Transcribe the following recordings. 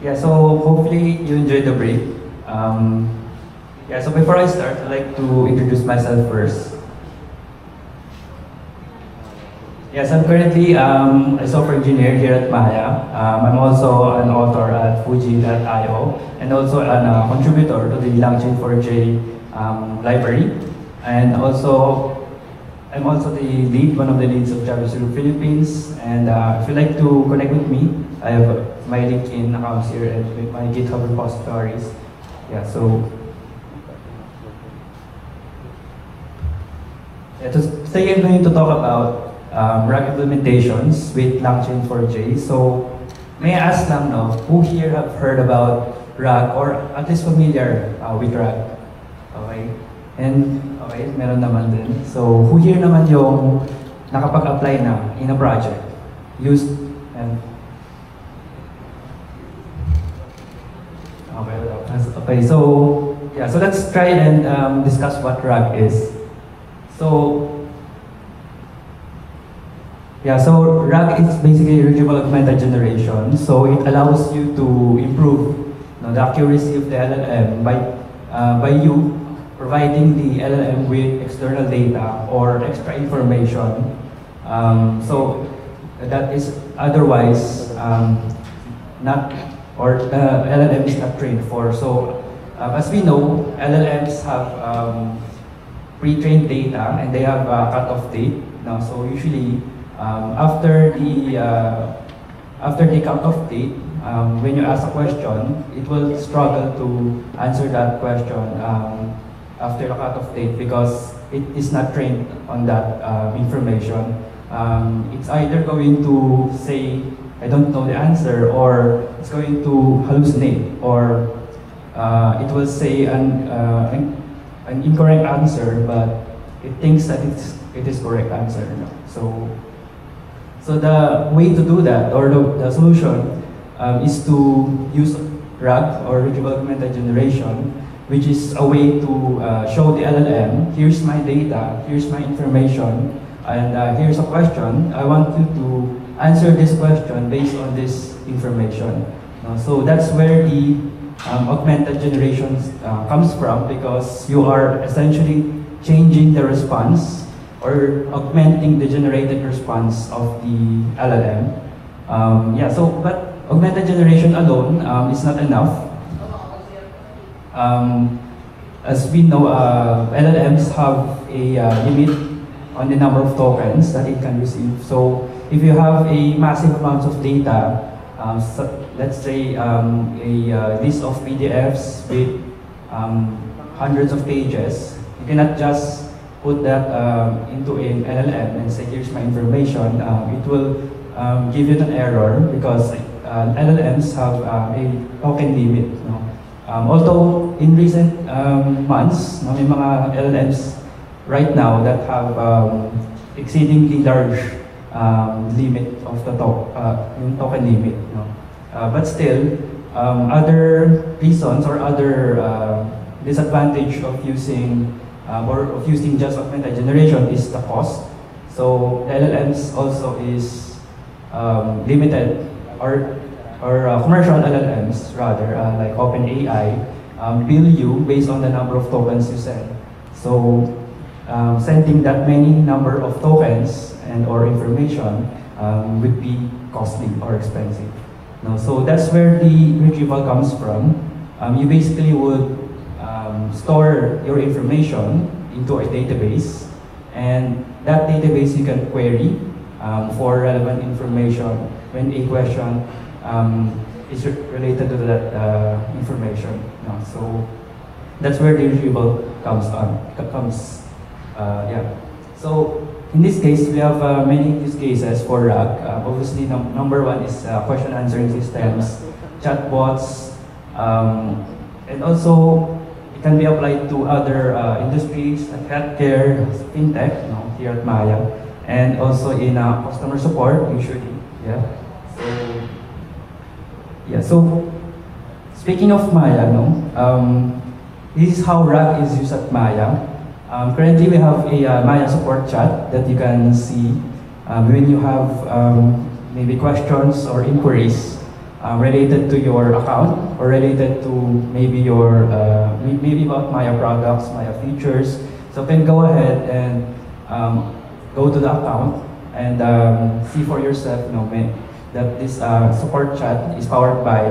Yeah, so hopefully you enjoyed the break. Um, yeah, so before I start, I'd like to introduce myself first. Yes, I'm currently a software engineer here at Maya. I'm also an author at Fuji.io and also a contributor to the LangChain4j library. And also, I'm also the lead, one of the leads of JavaScript Philippines. And if you'd like to connect with me, I have my LinkedIn accounts here and with my GitHub repositories. Yeah, so today I'm going to talk about RAG implementations with LangChain4j. So may I ask lang, no, who here have heard about RAG or at least familiar with RAG? Okay. And okay, meron naman din. So who here naman yung nakapag-apply na in a project? Used and okay, so yeah, so let's try and discuss what RAG is. So yeah, so RAG is basically retrieval augmented generation. So it allows you to improve the accuracy of the LLM by you providing the LLM with external data or extra information. So that is otherwise not, or the LLM is not trained for. So as we know, LLMs have pre-trained data and they have a cut-off date. No? So usually after the cut-off date, when you ask a question, it will struggle to answer that question after the cut-off date because it is not trained on that information. It's either going to say, I don't know the answer, or it's going to hallucinate, or it will say an incorrect answer, but it thinks that it is correct answer. So the way to do that, or the solution, is to use RAG, or retrieval augmented generation, which is a way to show the LLM, here's my data, here's my information, and here's a question. I want you to answer this question based on this information. So that's where the augmented generation comes from, because you are essentially changing the response or augmenting the generated response of the LLM. But augmented generation alone is not enough. As we know, LLMs have a limit on the number of tokens that it can receive. So if you have a massive amount of data, let's say a list of PDFs with hundreds of pages, you cannot just put that into an LLM and say, here's my information. It will give you an error because LLMs have a token limit. Although in recent months, may mga LLMs right now that have exceedingly large limit of the token limit. But still, other reasons or other disadvantage of using just augmented generation is the cost. So the LLMs also is limited, or commercial LLMs rather, like OpenAI, bill you based on the number of tokens you send. So sending that many number of tokens and or information would be costly or expensive. So that's where the retrieval comes from. You basically would store your information into a database, and that database you can query for relevant information when a question is related to that information. So that's where the retrieval comes. So in this case, we have many use cases for RAG. Obviously, number one is question answering systems, chatbots, and also it can be applied to other industries like healthcare, fintech, here at Maya, and also in customer support usually. So speaking of Maya, this is how RAG is used at Maya. Currently, we have a Maya support chat that you can see when you have maybe questions or inquiries. related to your account or related to maybe your maybe about Maya products, Maya features. So you can go ahead and go to the account and see for yourself, that this support chat is powered by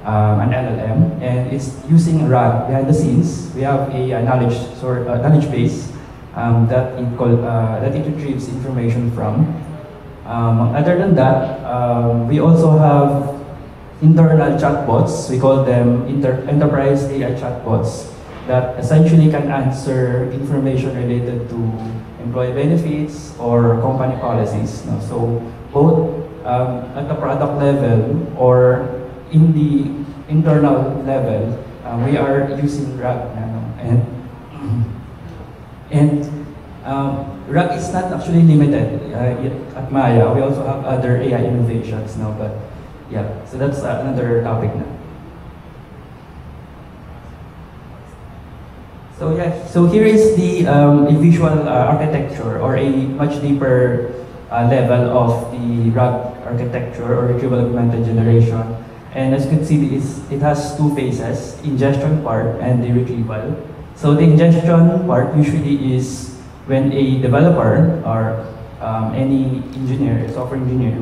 an LLM, and it's using RAG behind the scenes. We have a knowledge base that it retrieves information from. Other than that, we also have internal chatbots. We call them enterprise AI chatbots that essentially can answer information related to employee benefits or company policies. So both at the product level or in the internal level, we are using RAG Nano. And RAG is not actually limited at Maya. We also have other AI innovations now, but yeah, so that's another topic now. So yeah, so here is the a visual architecture or a much deeper level of the RAG architecture or retrieval augmented generation. And as you can see, it has two phases, ingestion part and the retrieval. So the ingestion part usually is when a developer or any engineer, software engineer,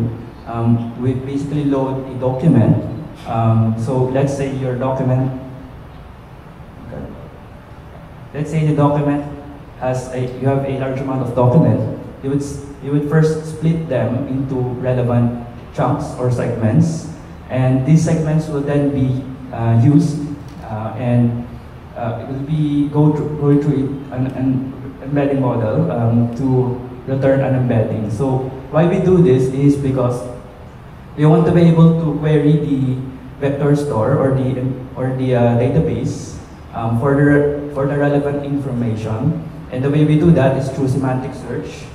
we basically load a document. So let's say your document, let's say the document you have a large amount of document. You would first split them into relevant chunks or segments, and these segments will then be used and it will be going through an embedding model to return an embedding. So why we do this is because we want to be able to query the vector store or the database for the relevant information. And the way we do that is through semantic search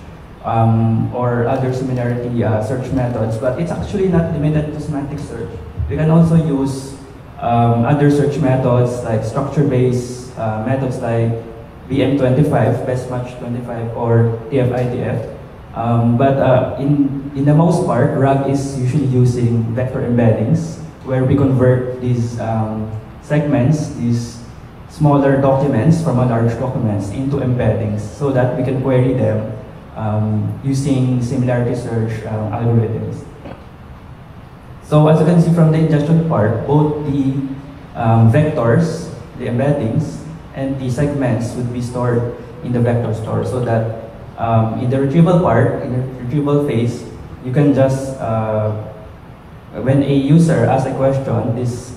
or other similarity search methods. But it's actually not limited to semantic search. We can also use other search methods like structure-based methods like BM25, Best Match 25, or TF-IDF. But in the most part, RAG is usually using vector embeddings, where we convert these segments, these smaller documents from a large documents into embeddings so that we can query them using similarity search algorithms. So as you can see from the ingestion part, both the vectors, the embeddings, and the segments would be stored in the vector store, so that in the retrieval part, in the retrieval phase, you can just, when a user asks a question, this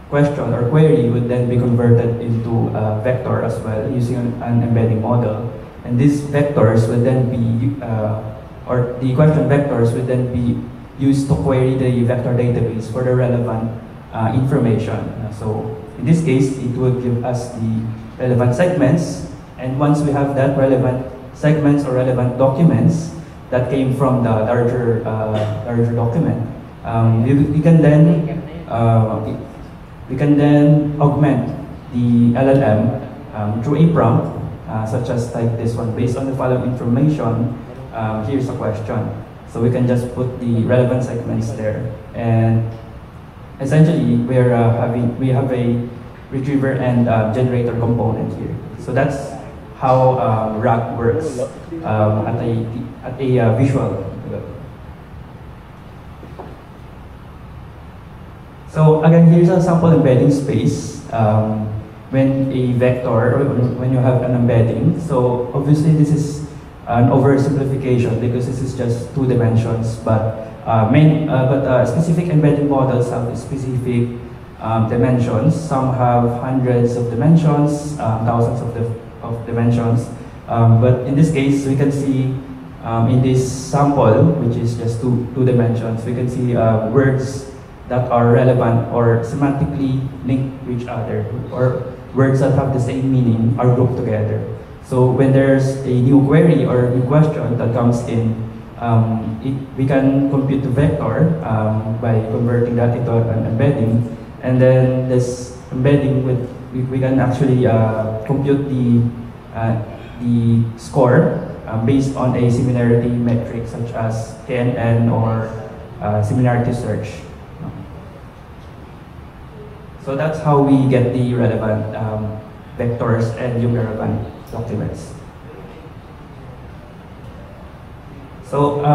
question or query would then be converted into a vector as well using an embedding model. And these vectors would then be, or the question vectors would then be used to query the vector database for the relevant information. So in this case, it will give us the relevant segments, and once we have that relevant segments or relevant documents that came from the larger document, we can then augment the LLM through a prompt, such as like this one. Based on the following information, here's a question. So we can just put the relevant segments there, and essentially we have a retriever and generator component here. So that's how RAG works at a visual level. So again, here's a sample embedding space when a vector, or when you have an embedding. So obviously this is an oversimplification because this is just 2 dimensions, but specific embedding models have specific dimensions. Some have hundreds of dimensions, thousands of dimensions. But in this case, we can see in this sample, which is just two dimensions, we can see words that are relevant or semantically linked to each other, or words that have the same meaning are grouped together. So when there's a new query or a new question that comes in, we can compute the vector by converting that into an embedding, and then this embedding we can actually compute the score based on a similarity metric such as KNN or similarity search. So that's how we get the relevant vectors and yung relevant documents. So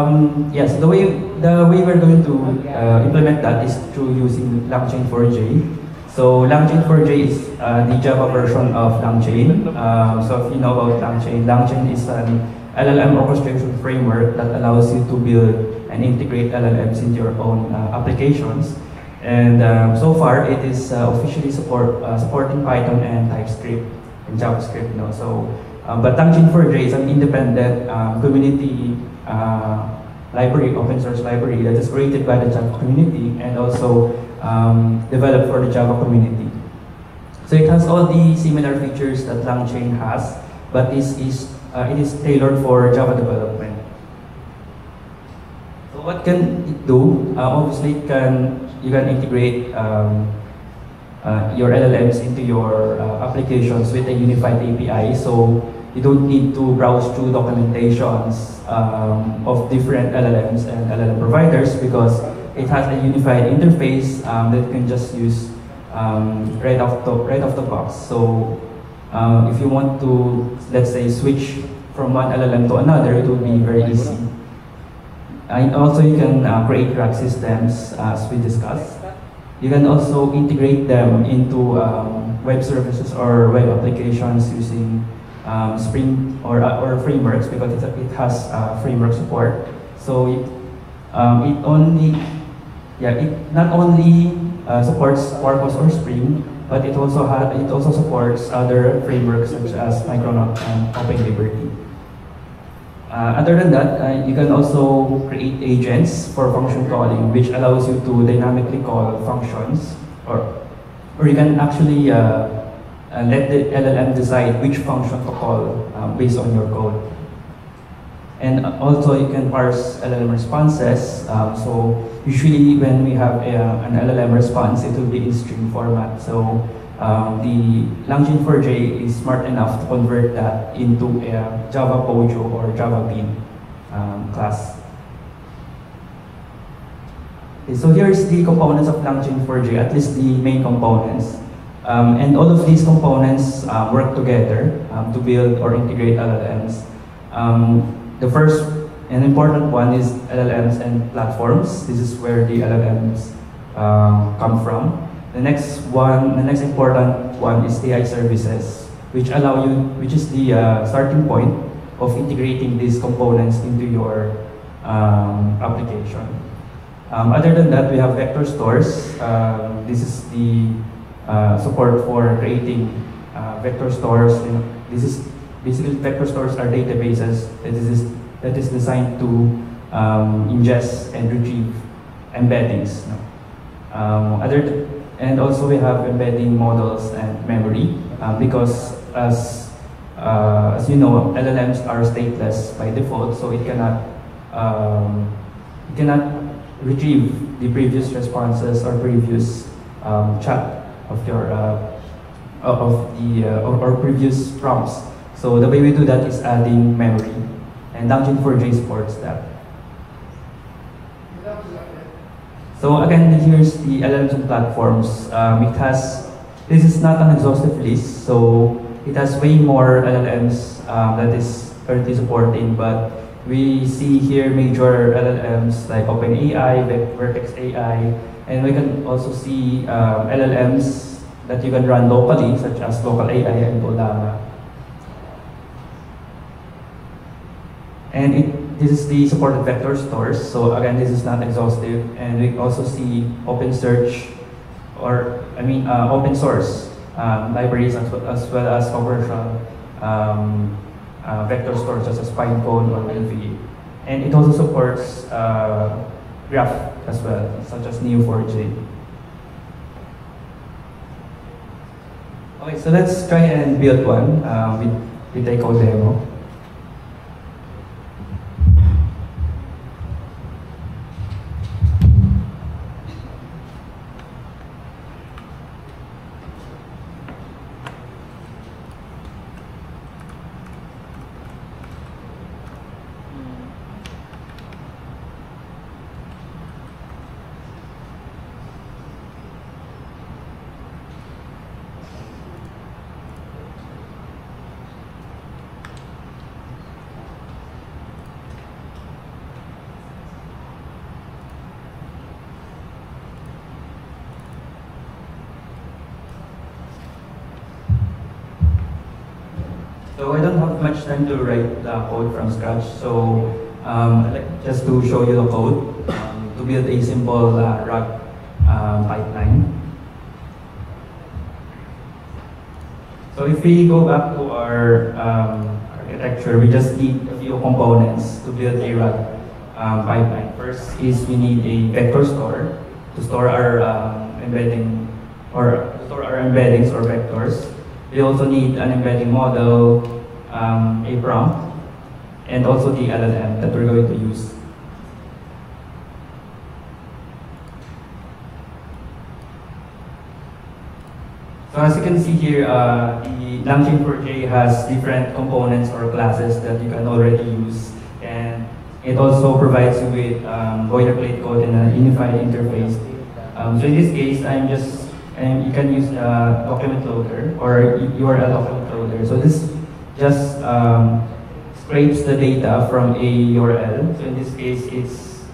yes, the way we're going to implement that is through using LangChain4j. So LangChain4j is the Java version of LangChain. So if you know about LangChain, LangChain is an LLM orchestration framework that allows you to build and integrate LLMs into your own applications. And so far, it is officially supporting Python and TypeScript and JavaScript. But LangChain4j is an independent community library, open source library that is created by the Java community and also developed for the Java community. So it has all the similar features that LangChain has, but it is tailored for Java development. So what can it do? Obviously, you can integrate your LLMs into your applications with a unified API. So you don't need to browse through documentations of different LLMs and LLM providers because it has a unified interface that you can just use right off the box. So if you want to, let's say, switch from one LLM to another, it will be very easy. And also you can create RAG systems as we discussed. You can also integrate them into web services or web applications using Spring or frameworks because it has framework support. So it not only supports Quarkus or Spring, but it also supports other frameworks such as Micronaut and OpenLiberty. Other than that, you can also create agents for function calling, which allows you to dynamically call functions, or you can actually let the LLM decide which function to call based on your code. And also you can parse LLM responses. So usually when we have an LLM response, it will be in string format. So the LangChain4j is smart enough to convert that into a Java Pojo or Java Bean class. Okay, so here's the components of LangChain4j, at least the main components. And all of these components work together to build or integrate LLMs. The first and important one is LLMs and platforms. This is where the LLMs come from. The next important one is AI services, which is the starting point of integrating these components into your application. Other than that, we have vector stores. This is the support for creating vector stores. This is basically vector stores are databases that is designed to ingest and retrieve embeddings. And also we have embedding models and memory because as you know, LLMs are stateless by default, so it cannot retrieve the previous responses or previous chat of your or previous prompts. So the way we do that is adding memory, and LangChain4j supports that. So again, here's the LLMs and platforms. This is not an exhaustive list, so it has way more LLMs that is currently supporting, but we see here major LLMs like OpenAI, Vertex AI, and we can also see LLMs that you can run locally, such as Local AI and Ollama. And this is the supported vector stores. So again, this is not exhaustive, and we also see OpenSearch, open source libraries as well as commercial vector stores such as Pinecone or Envy. And it also supports Graph as well, such as Neo4j. Okay, so let's try and build one with a code demo. So I don't have much time to write the code from scratch. So just to show you the code, to build a simple RAG pipeline. So if we go back to our architecture, we just need a few components to build a RAG pipeline. First is we need a vector store to store our embedding or to store our embeddings or vectors. We also need an embedding model, a prompt, and also the LLM that we're going to use. So as you can see here, the Langchain4j has different components or classes that you can already use, and it also provides you with boilerplate code and a unified interface. So in this case, you can use a document loader or URL document loader. So this just scrapes the data from a URL. So in this case, it's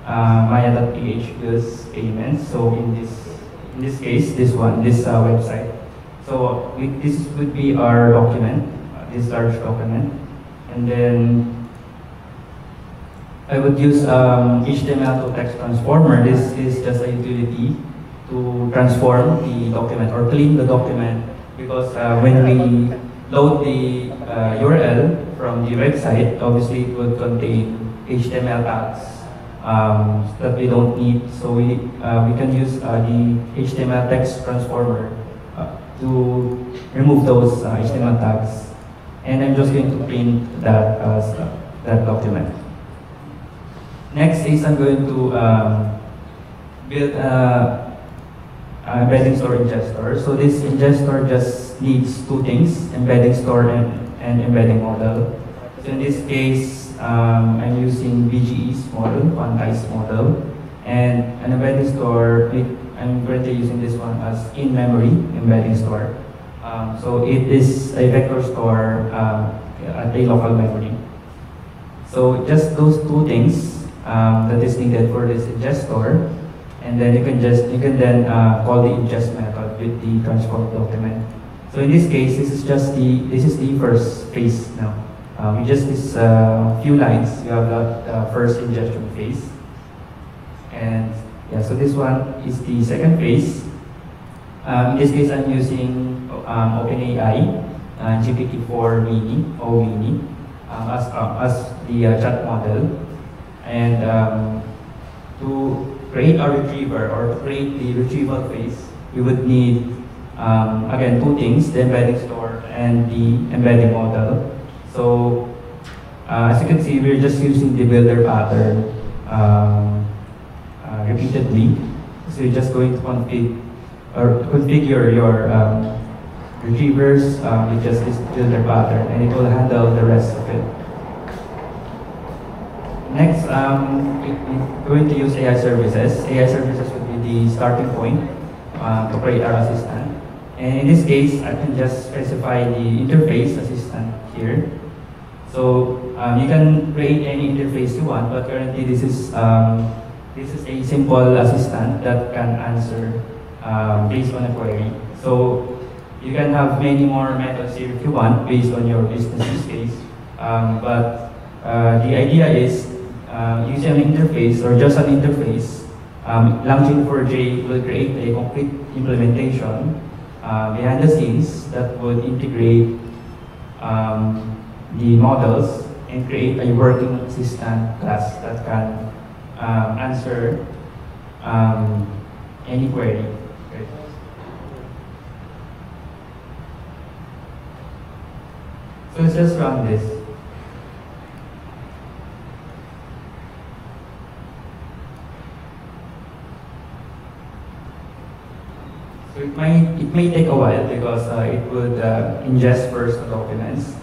maya.ph plus payments. So in this case, this website. So this would be our document, this large document, and then I would use HTML to text transformer. This is just a utility to transform the document or clean the document, because when we load the URL from the website, obviously it would contain HTML tags that we don't need. So we can use the HTML text transformer to remove those HTML tags. And I'm just going to print that document. Next is I'm going to build embedding store ingestor. So this ingestor just needs two things: embedding store and embedding model. So in this case, I'm using BGE's model, quantized model, and an embedding store. I'm currently using this one as in-memory embedding store. So it is a vector store at a local memory. So just those two things that is needed for this ingestor. And then you can then call the ingest method with the transform document. So in this case, this is the first phase now. We just this few lines. You have the first ingestion phase, and yeah. So this one is the second phase. In this case, I'm using OpenAI GPT-4 Mini (OMini) as the chat model, and to create a retriever or to create the retrieval phase, we would need again two things: the embedding store and the embedding model. So as you can see, we're just using the builder pattern repeatedly. So you're just going to configure your retrievers with just this builder pattern, and it will handle the rest of it. Next, we're going to use AI services. AI services would be the starting point to create our assistant. And in this case, I can just specify the interface assistant here. So you can create any interface you want, but currently this is a simple assistant that can answer based on a query. So you can have many more methods here if you want based on your business use case. But the idea is using an interface or just an interface, Langchain4j will create a complete implementation behind the scenes that would integrate the models and create a working assistant class that can answer any query. Okay. So let's just run this. So it may take a while because it would ingest first the documents.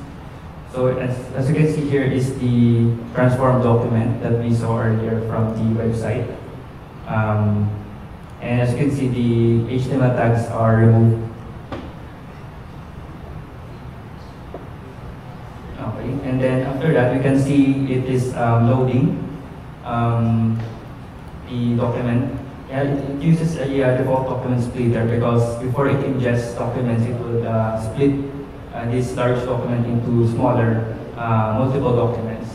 So as you can see here is the transform document that we saw earlier from the website. And as you can see, the HTML tags are removed. Okay, and then after that, we can see it is loading the document. It uses a default document splitter because before it ingests documents, it would split this large document into smaller multiple documents.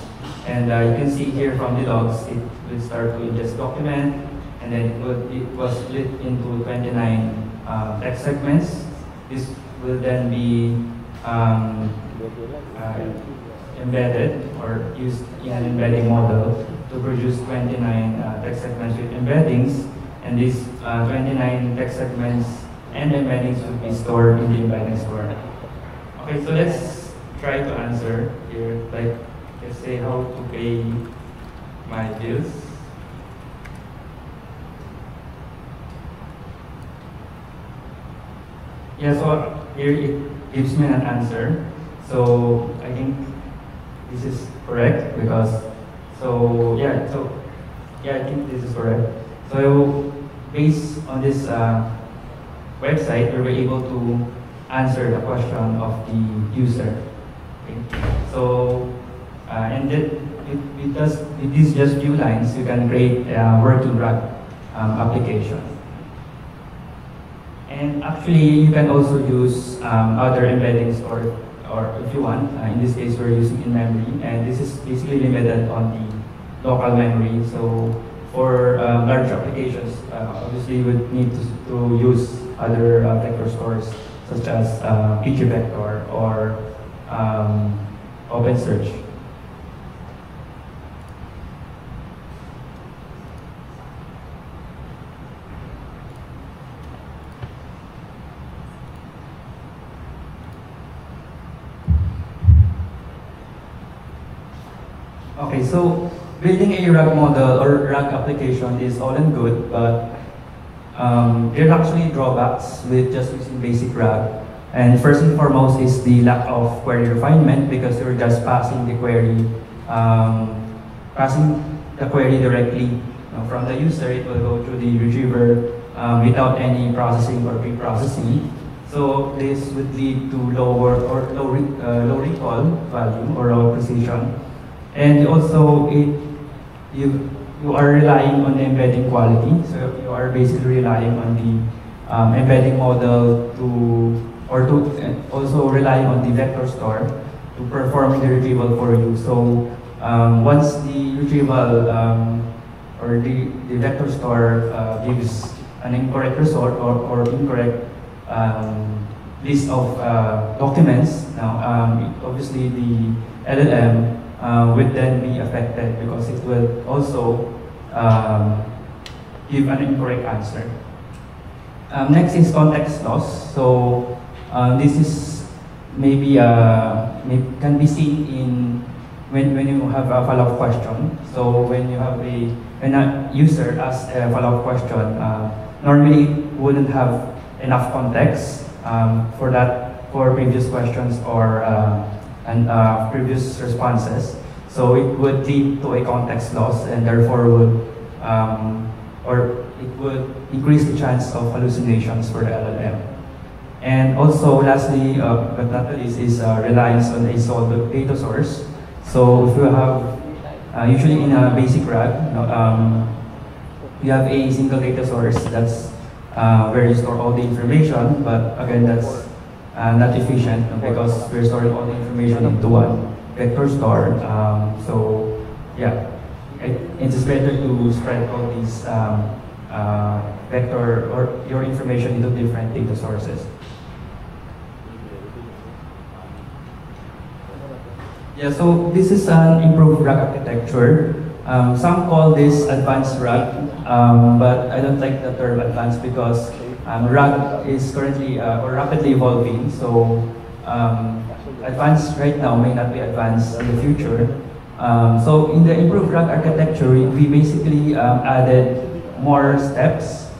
And you can see here from the logs, it will start with this document, and then it was split into 29 text segments. This will then be embedded or used in an embedding model to produce 29 text segments with embeddings, and these 29 text segments and embeddings will be stored in the embedding store. Okay, so let's try to answer here, like let's say how to pay my bills. Yeah, so here it gives me an answer. So I think this is correct because, I think this is correct. So based on this website, we were able to answer the question of the user. Okay. So, with these just few lines, you can create a working RAG application. And actually, you can also use other embeddings or if you want, in this case, we're using in-memory, and this is basically limited on the local memory. So for large applications, obviously you would need to use other vector stores such as pgvector or OpenSearch. Okay, so building a RAG model or RAG application is all and good, but there are actually drawbacks with just using basic RAG. And first and foremost is the lack of query refinement, because you're just passing the query directly from the user. It will go through the retriever without any processing or pre-processing. So this would lead to low recall value or low precision. And also, you are relying on the embedding quality. So you are basically relying on the embedding model also relying on the vector store to perform the retrieval for you. So once the retrieval or the vector store gives an incorrect result or incorrect list of documents, now obviously the LLM would then be affected because it will also give an incorrect answer. Next is context loss. So this is maybe can be seen in when you have a follow-up question. So when a user asks a follow-up question, normally it wouldn't have enough context for previous questions or previous responses. So it would lead to a context loss, and therefore it would increase the chance of hallucinations for the LLM. And also, lastly, but not the least, is reliance on a sole data source. So if you have, usually in a basic RAG, you have a single data source that's where you store all the information, but again, that's not efficient because we're storing all the information into one vector store. So yeah, it's better to spread all these vector or your information into different data sources. Yeah, so this is an improved RAG architecture. Some call this advanced RAG, but I don't like the term advanced because RAG is currently or rapidly evolving. So advanced right now may not be advanced in the future. So in the improved RAG architecture, we basically added more steps,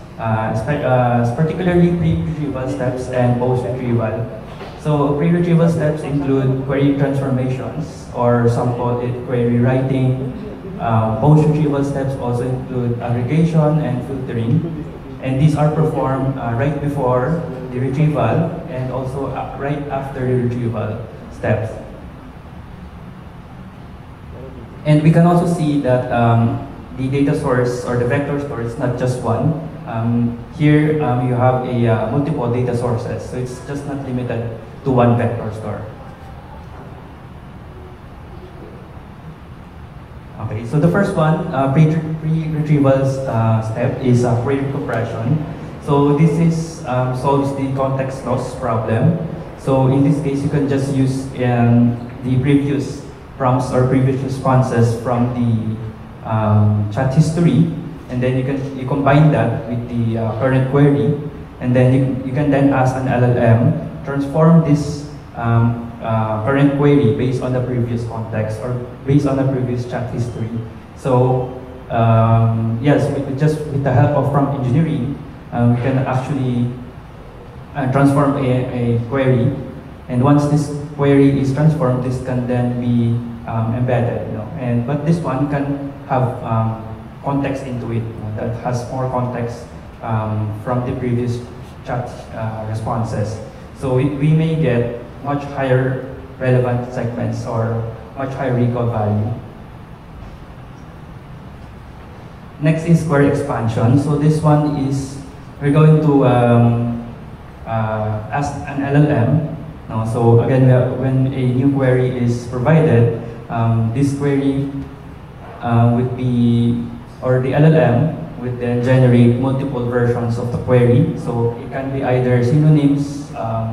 particularly pre-retrieval steps and post-retrieval. So pre-retrieval steps include query transformations, or some call it query writing. Post-retrieval steps also include aggregation and filtering. And these are performed right before the retrieval and also right after the retrieval steps. And we can also see that the data source or the vector store is not just one. Here you have a multiple data sources, so it's just not limited to one vector store. Okay, so the first one, pre-retrieval step is query compression. So this is solves the context loss problem. So in this case, you can just use the previous prompts or previous responses from the chat history, and then you combine that with the current query, and then you can then ask an LLM transform this current query based on the previous context or based on the previous chat history. So yes, just with the help of prompt engineering, we can actually transform a query, and once this query is transformed, this can then be embedded. But this one can have context into it, that has more context from the previous chat responses. So we may get much higher relevant segments or much higher recall value. Next is query expansion. So this one is, we're going to ask an LLM. So again, when a new query is provided, this query would be, or the LLM would then generate multiple versions of the query. So it can be either synonyms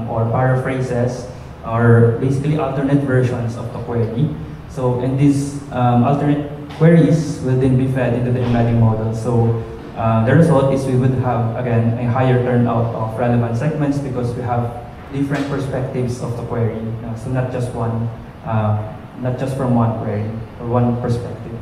or paraphrases, or basically alternate versions of the query. So, and these alternate queries will then be fed into the embedding model. So the result is we would have, again, a higher turnout of relevant segments because we have different perspectives of the query. So not just one, not just from one query or one perspective.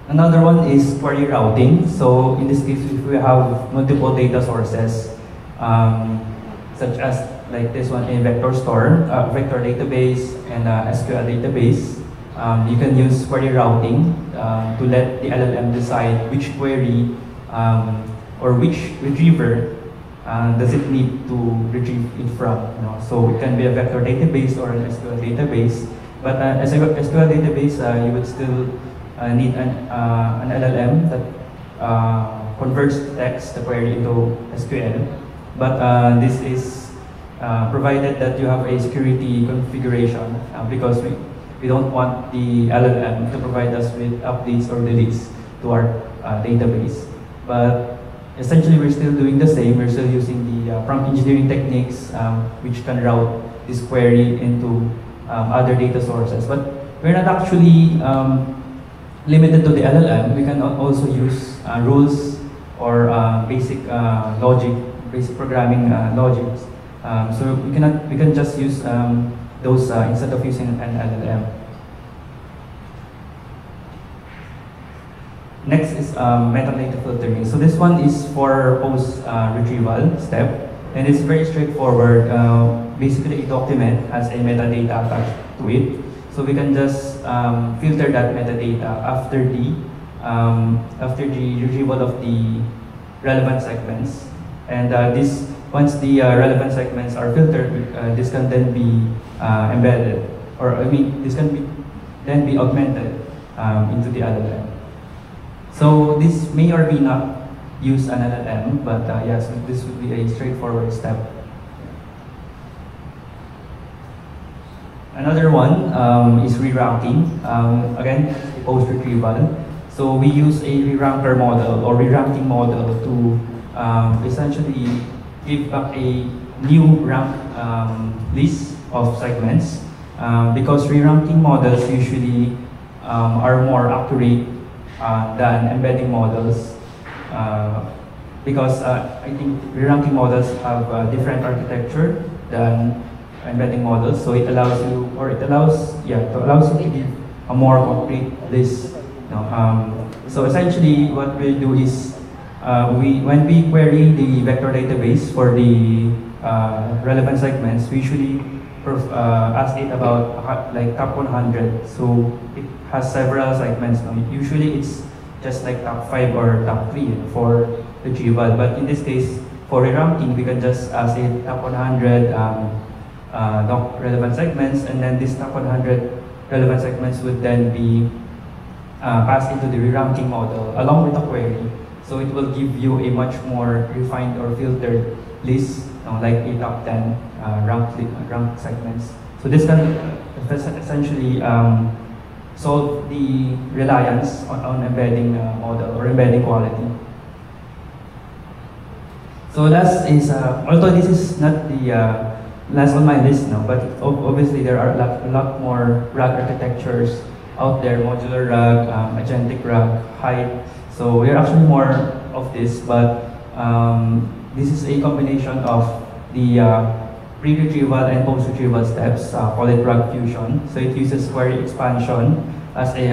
Another one is query routing. So in this case, if we have multiple data sources, such as like this one, a vector store, vector database, and a SQL database, you can use query routing to let the LLM decide which query or which retriever does it need to retrieve it from. So it can be a vector database or an SQL database. But as a SQL database, you would still need an LLM that converts text, the query, into SQL. But this is provided that you have a security configuration because we don't want the LLM to provide us with updates or deletes to our database. But essentially, we're still doing the same. We're still using the prompt engineering techniques which can route this query into other data sources. But we're not actually limited to the LLM. We can also use rules or basic logic, basic programming logics. So we can just use those instead of using an LLM. Next is metadata filtering. So this one is for post retrieval step, and it's very straightforward. Basically, a document has a metadata attached to it. So we can just filter that metadata after the retrieval of the relevant segments. And once the relevant segments are filtered, this can then be embedded, or this can then be augmented into the LLM. So this may or may not use an LLM, but yes, this would be a straightforward step. Another one is re-ranking. Again, post-retrieval. So we use a re-ranker model or re-ranking model to essentially give back a new rank list of segments because re-ranking models usually are more accurate than embedding models because I think re-ranking models have a different architecture than embedding models, so it allows you, or it allows you to give a more complete list. So essentially, what we do is when we query the vector database for the relevant segments, we usually ask it about like top 100. So it has several segments. Usually it's just like top 5 or top 3 for retrieval. But in this case, for re-ranking, we can just ask it top 100 relevant segments, and then this top 100 relevant segments would then be passed into the re-ranking model along with the query. So it will give you a much more refined or filtered list, like a top 10 ranked segments. So this can essentially solve the reliance on embedding model or embedding quality. So last is, although this is not the last on my list now, but obviously there are a lot more RAG architectures out there, modular RAG, agentic RAG, height. So we're actually more of this, but this is a combination of the pre-retrieval and post-retrieval steps, call it RAG fusion. So it uses query expansion as a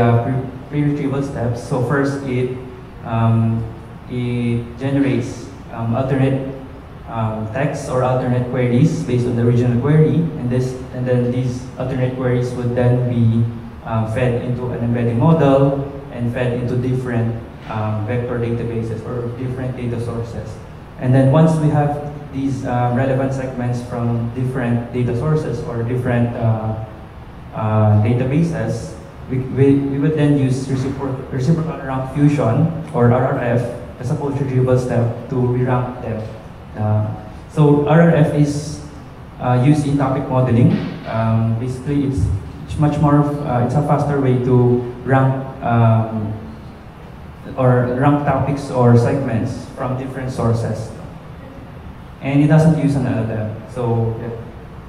pre-retrieval steps. So first it generates alternate text or alternate queries based on the original query, and then these alternate queries would then be fed into an embedding model and fed into different vector databases or different data sources. And then once we have these relevant segments from different data sources or different databases, we would then use reciprocal rank fusion or RRF as a post-retrieval step to re-rank them. So RRF is used in topic modeling. Basically, it's much more it's a faster way to rank topics or segments from different sources, and it doesn't use an LLM. So,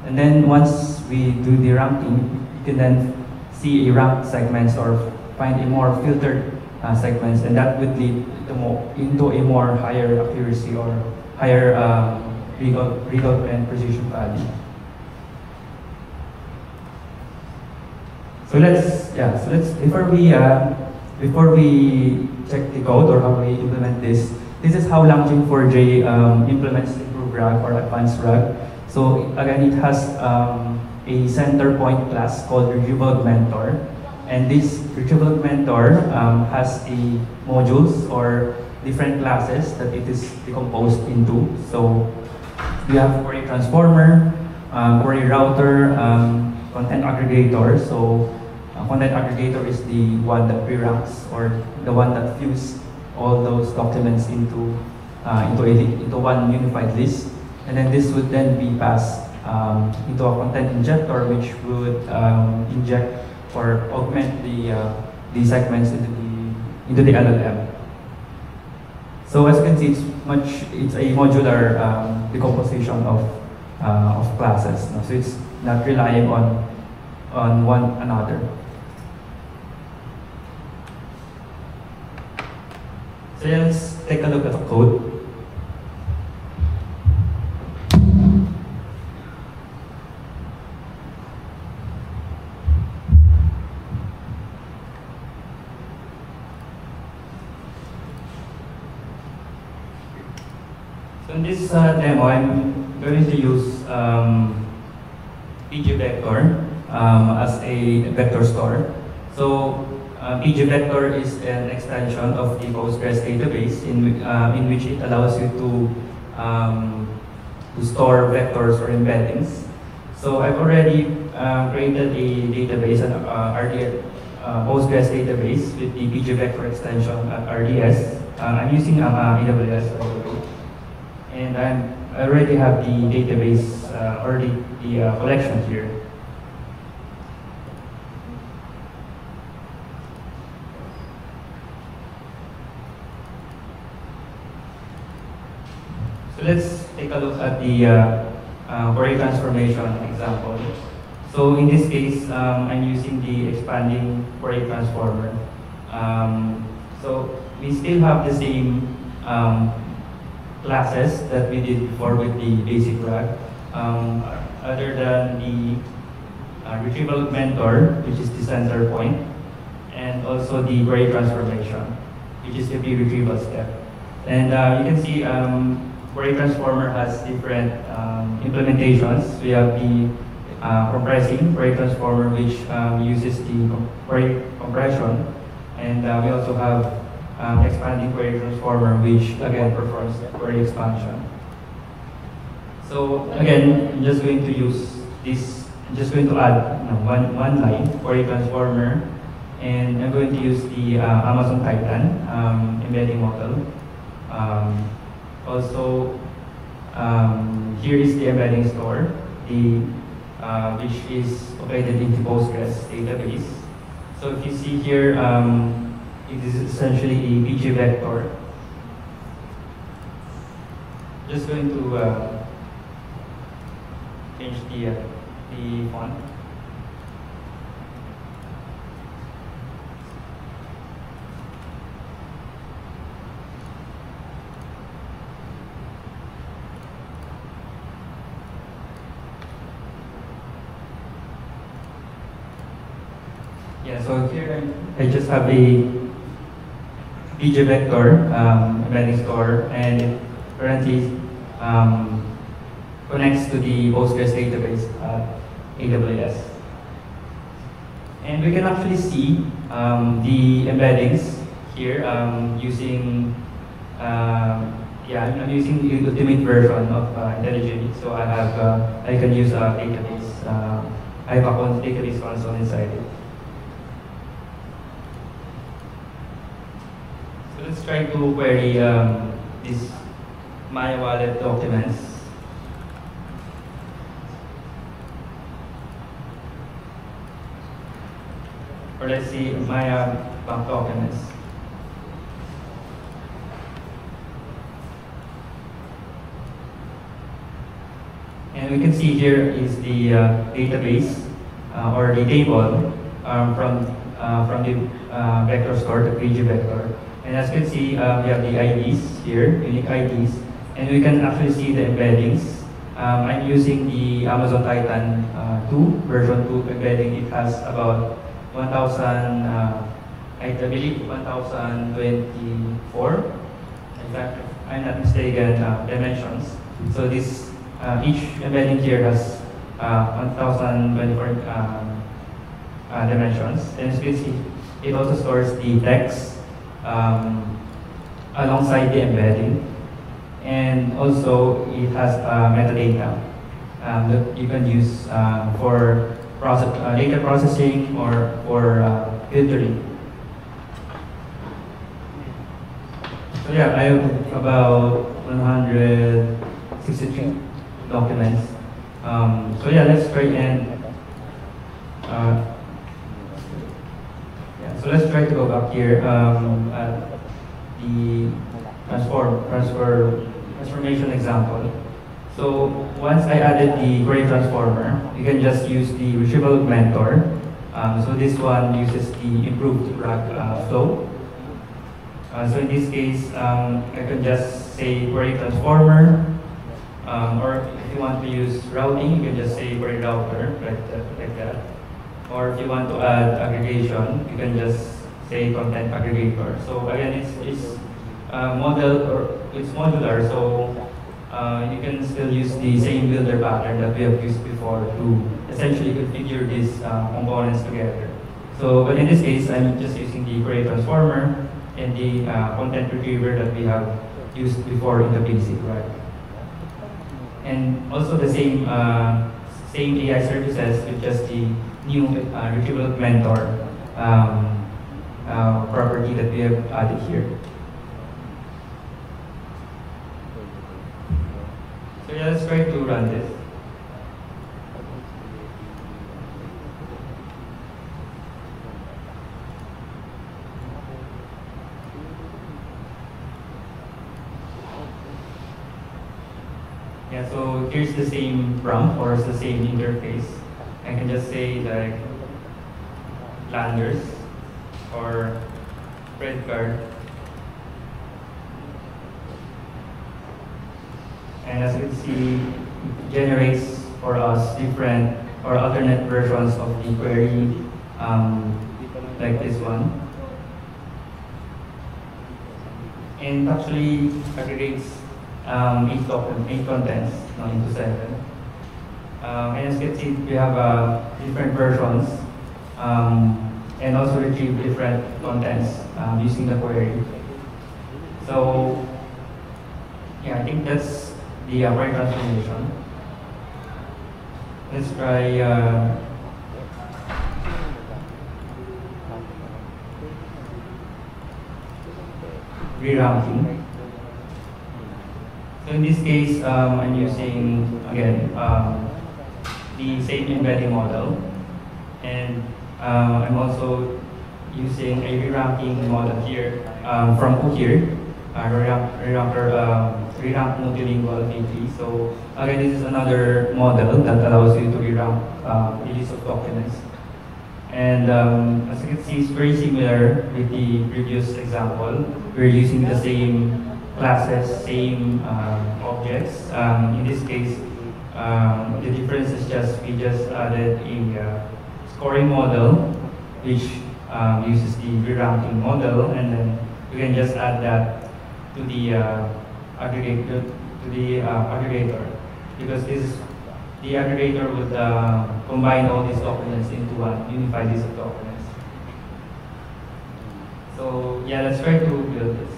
and then once we do the ranking, you can then see a ranked segments or find a more filtered segments, and that would lead into a more higher accuracy or higher recall and precision value. So let's before we check the code or how we implement this. This is how LangChain4j implements improved RAG or advanced RAG. So again, it has a center point class called RetrievalAugmentor. And this RetrievalAugmentor has a modules or different classes that it is decomposed into. So we have query transformer, query router, content aggregator. So content aggregator is the one that pre-ranks or the one that views all those documents into one unified list. And then this would then be passed into a content injector, which would inject or augment the segments into the LLM. So as you can see, it's a modular decomposition of classes. So it's not relying on one another. So let's take a look at the code. So in this demo, I'm going to use pgvector as a vector store. So pgvector is an extension of the Postgres database in which it allows you to store vectors or embeddings. So I've already created a database, an Postgres database with the pgvector extension at RDS. I'm using AWS, by the way. And I already have the database or the collection here. So let's take a look at the query transformation example. So in this case, I'm using the expanding query transformer. So we still have the same classes that we did before with the basic RAG, other than the RetrievalAugmentor, which is the center point, and also the query transformation, which is the pre-retrieval step. And you can see query transformer has different implementations. We have the compressing query transformer, which uses the query compression, and we also have expanding query transformer, which again performs query expansion. So again, I'm just going to use this. I'm just going to add one line query transformer, and I'm going to use the Amazon Titan embedding model. Um, Also, here is the embedding store, which is located in the Postgres database. So if you see here, it is essentially a PG vector. Just going to change the font. Yeah, so here I just have a PG vector embedding store, and it currently connects to the Postgres database at AWS. And we can actually see the embeddings here using, I'm using the ultimate version of IntelliJ. So I can use a database, I have a database console inside it. So let's try to query these Maya Wallet documents. Or let's see Maya bank documents. And we can see here is the database or the table from the vector store, the PG vector. And as you can see, we have the IDs here, unique IDs, and we can actually see the embeddings. I'm using the Amazon Titan 2, version 2 embedding. It has about 1,000, I believe 1,024, in fact, if I'm not mistaken, dimensions. So this, each embedding here has 1,024 dimensions. And as you can see, it also stores the text alongside the embedding. And also, it has metadata that you can use for data processing or for filtering. So yeah, I have about 163 documents. So yeah, let's try and so let's try to go back here at the transformation example. So once I added the query transformer, you can just use the retrieval augmentor. So this one uses the improved RAG flow. So in this case, I can just say query transformer, or if you want to use routing, you can just say query router, like that. Or if you want to add aggregation, you can just say content aggregator. So again, it's modular, so you can still use the same builder pattern that we have used before to essentially configure these components together. So, but in this case, I'm just using the query transformer and the content retriever that we have used before in the basic, right? And also the same AI services with just the new retrieval augmentor property that we have added here. So yeah, let's try to run this. Yeah, so here's the same prompt or it's the same interface. I can just say like landers or credit card. And as you can see, it generates for us different or alternate versions of the query, like this one. And actually aggregates 8 contents, not into 7. And as you can see, we have different versions and also retrieve different contents using the query. So yeah, I think that's the query transformation. Let's try rerouting. So in this case, I'm using, again, the same embedding model. And I'm also using a re-ranking model here from Cohere, re-rank multilingual AP. So again, this is another model that allows you to re-rank the list of documents. And as you can see, it's very similar with the previous example. We're using the same classes, same objects. In this case, the difference is just we just added a scoring model, which uses the re-ranking model, and then you can just add that to the aggregator, because this the aggregator would combine all these documents into one unified list of documents. So yeah, let's try to build this.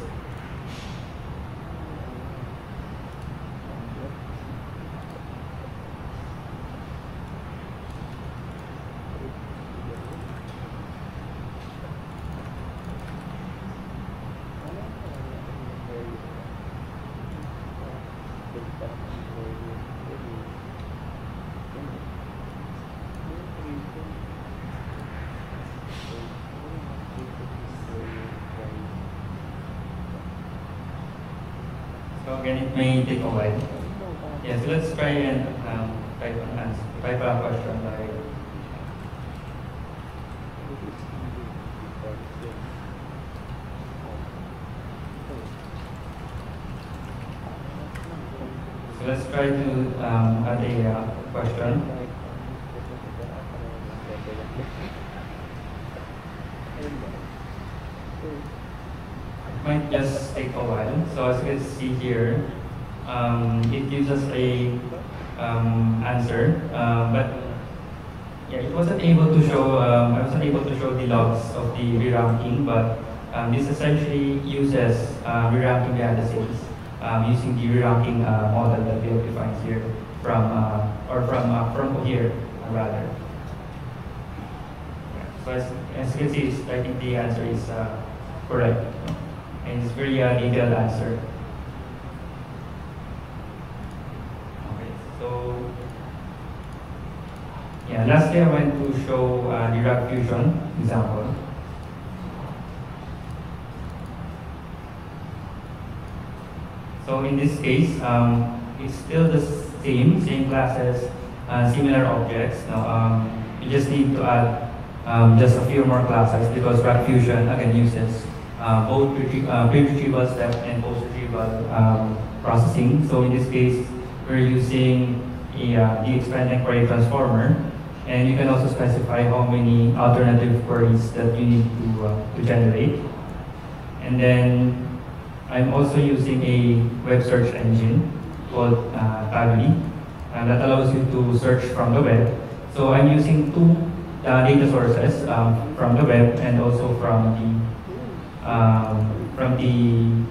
So again, it may take a while. Yeah, so let's try and type an answer, type a question like. So let's try to add a question. It might just take a while. So as you can see here, it gives us a answer, but yeah, it wasn't able to show. I wasn't able to show the logs of the re-ranking, but this essentially uses re-ranking behind the scenes using the re-ranking model that we have defined here from Cohere rather. So as you can see, I think the answer is correct. And it's very detailed answer. Okay, so yeah, lastly I want to show the RAG fusion example. So in this case, it's still the same classes, similar objects. Now, you just need to add just a few more classes because RAG fusion again uses both pre-retrieval step and post-retrieval processing. So in this case, we're using the expand and query transformer, and you can also specify how many alternative queries that you need to generate. And then I'm also using a web search engine called Tagli that allows you to search from the web. So I'm using two data sources from the web and also from the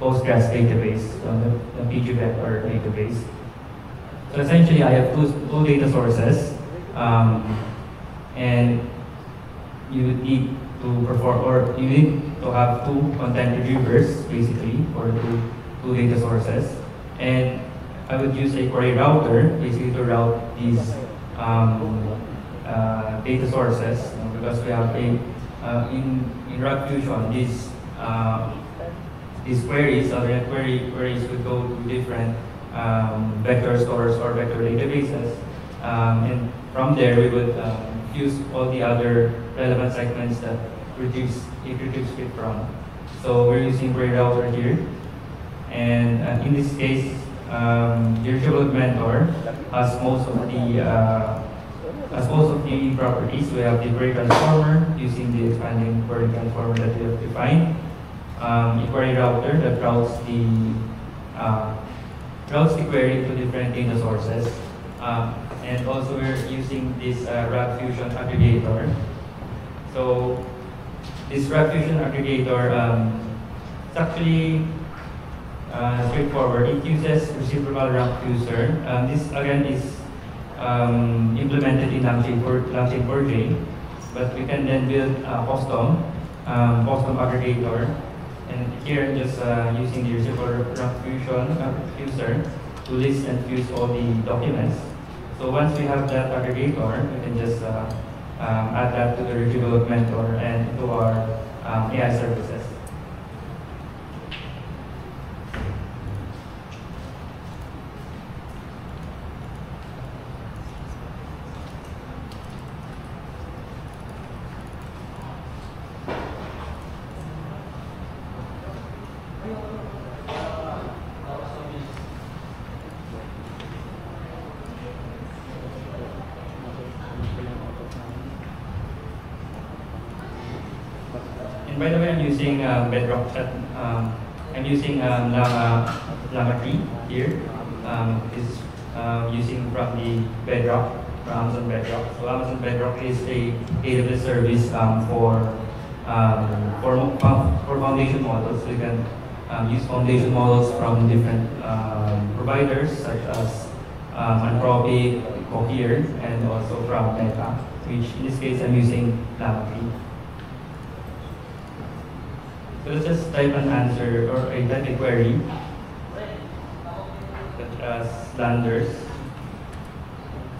Postgres database, the pgvector database. So essentially, I have two data sources, and you need to perform, or you need to have two content retrievers, basically, or two data sources. And I would use a query router, basically, to route these data sources, because we have in RAG fusion, these queries, alternate queries would go to different vector stores or vector databases, and from there we would use all the other relevant segments that it retrieves it from. So we're using query router here, and in this case, the retrieval mentor has most of the properties. We have the query transformer using the expanding query transformer that we have defined. The query router that routes the query to different data sources. And also we're using this RAG fusion aggregator. So this RAG fusion aggregator it's actually straightforward. It uses reciprocal rank fuser. This again is implemented in LangChain 4j, but we can then build a custom aggregator And here I'm just using the Reservoir Rank Fusion user to list and fuse all the documents. So once we have that aggregator, we can just add that to the Retrieval Mentor and into our AI services. And by the way, I'm using Bedrock Chat. I'm using Llama 3 here. Is using from the Bedrock, from Amazon Bedrock. So Amazon Bedrock is a AWS service for foundation models. So you can use foundation models from different providers such as Anthropic, Cohere, and also from Meta, which in this case I'm using Llama 3. So let's just type an answer or type a query, such as landers.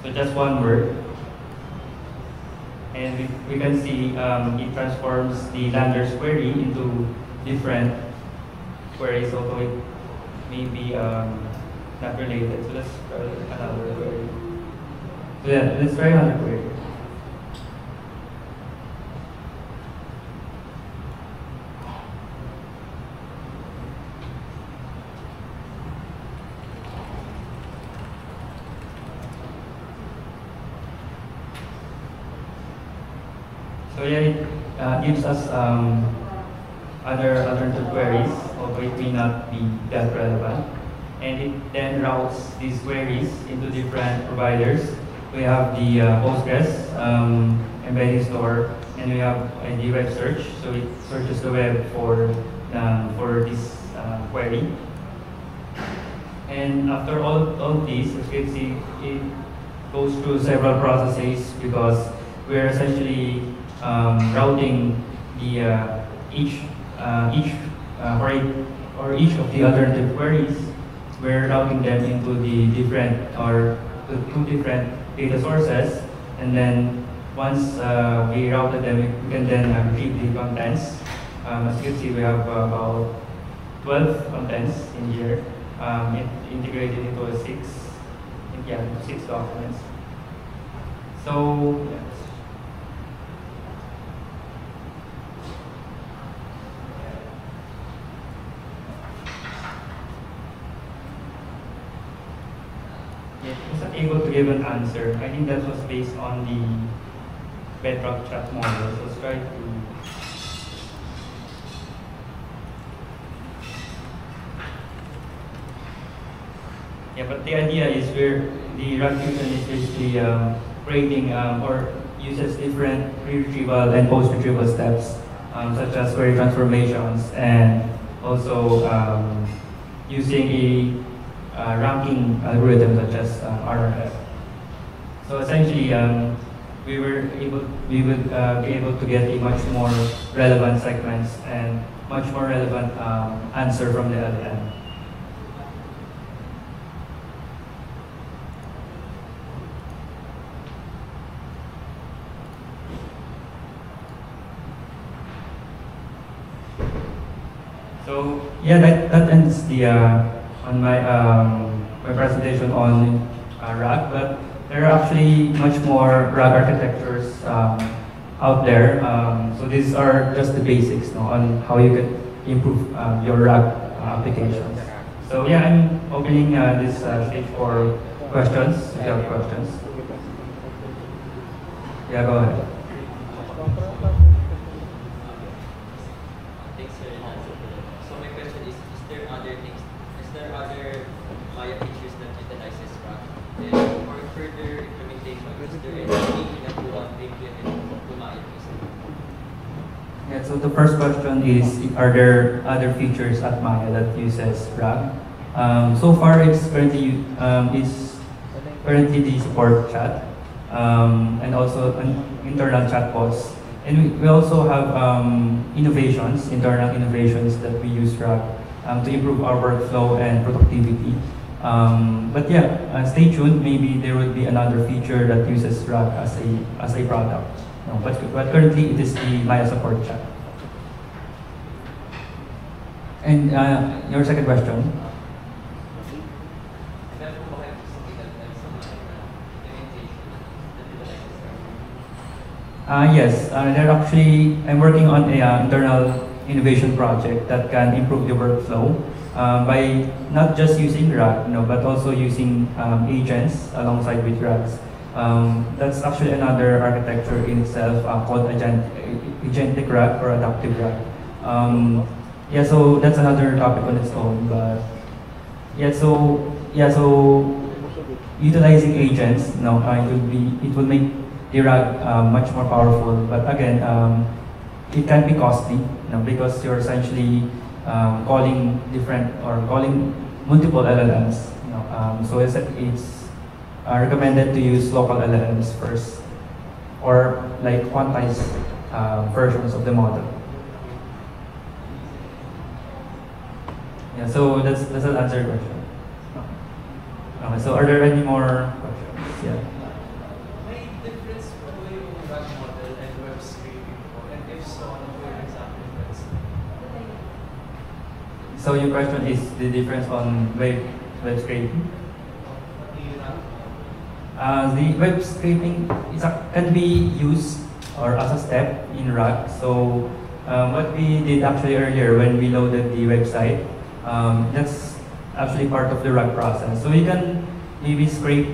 So just one word. And we can see it transforms the landers query into different queries, although it may be not related. So let's try another query. So yeah, let's try another query. So yeah, it gives us other alternative queries, although it may not be that relevant. And it then routes these queries into different providers. We have the Postgres embedding store, and we have the web search. So it searches the web for this query. And after all these, as you can see, it goes through several processes because we're essentially routing the each of the alternative queries. We're routing them into the different or the two different data sources, and then once we routed them, we can then retrieve the contents. As you can see, we have about 12 contents in here, integrated into six documents. So. Wasn't able to give an answer. I think that was based on the Bedrock chat model. So let's try to. Yeah, but the idea is where the RAG fusion is basically creating or uses different pre-retrieval and post-retrieval steps, such as query transformations, and also using a ranking algorithm such as RRF. So essentially, we would be able to get a much more relevant segments and much more relevant answer from the LLM. So yeah, that ends the on my my presentation on RAG, but there are actually much more RAG architectures out there. So these are just the basics, no, on how you can improve your RAG applications. So yeah, I'm opening this stage for questions. If you have questions, yeah, go ahead. Thanks for your answer. So my question is there other things, is there other Maya features that utilizes RAG? And for further implementation, is there anything that you want to implement to Maya features? Yeah, so the first question is, are there other features at Maya that uses RAG? So far, it's currently the support chat, and also an internal chatbots And we also have innovations, internal innovations that we use RAG to improve our workflow and productivity. But yeah, stay tuned. Maybe there will be another feature that uses RAG as a product. No, but currently it is the Maya support chat. And your second question? Yes, I'm working on a internal innovation project that can improve the workflow by not just using RAG, but also using agents alongside with RAGs. That's actually another architecture in itself called agentic RAG or adaptive RAG. Yeah, so that's another topic on its own. But so utilizing agents, it will make the RAG much more powerful. But again, it can be costly, because you're essentially calling multiple LLMs. So it's recommended to use local LLMs first, or like quantized versions of the model. Yeah, so that's an answer your question. Okay, so are there any more questions? Yeah. May difference po yung RAG model and web scraping po? And if so, ano po yung exact difference? So your question is the difference on web scraping? What do you have? The web scraping can be used or as a step in RAG. So what we did actually earlier when we loaded the website, that's actually part of the RAG process. So you can maybe scrape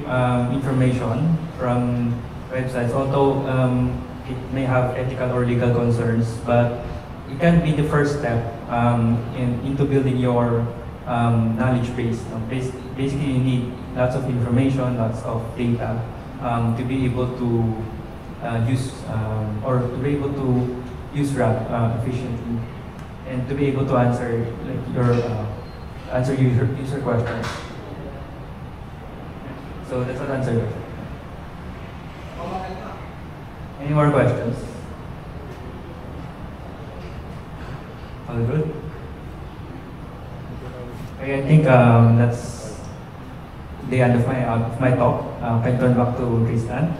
information from websites, although it may have ethical or legal concerns, but it can be the first step into building your knowledge base. Basically, you need lots of information, lots of data to be able to use RAG efficiently, and to be able to answer user questions. So that's what answer. Any more questions? All good? Okay, I think that's the end of my talk. Can turn back to Tristan.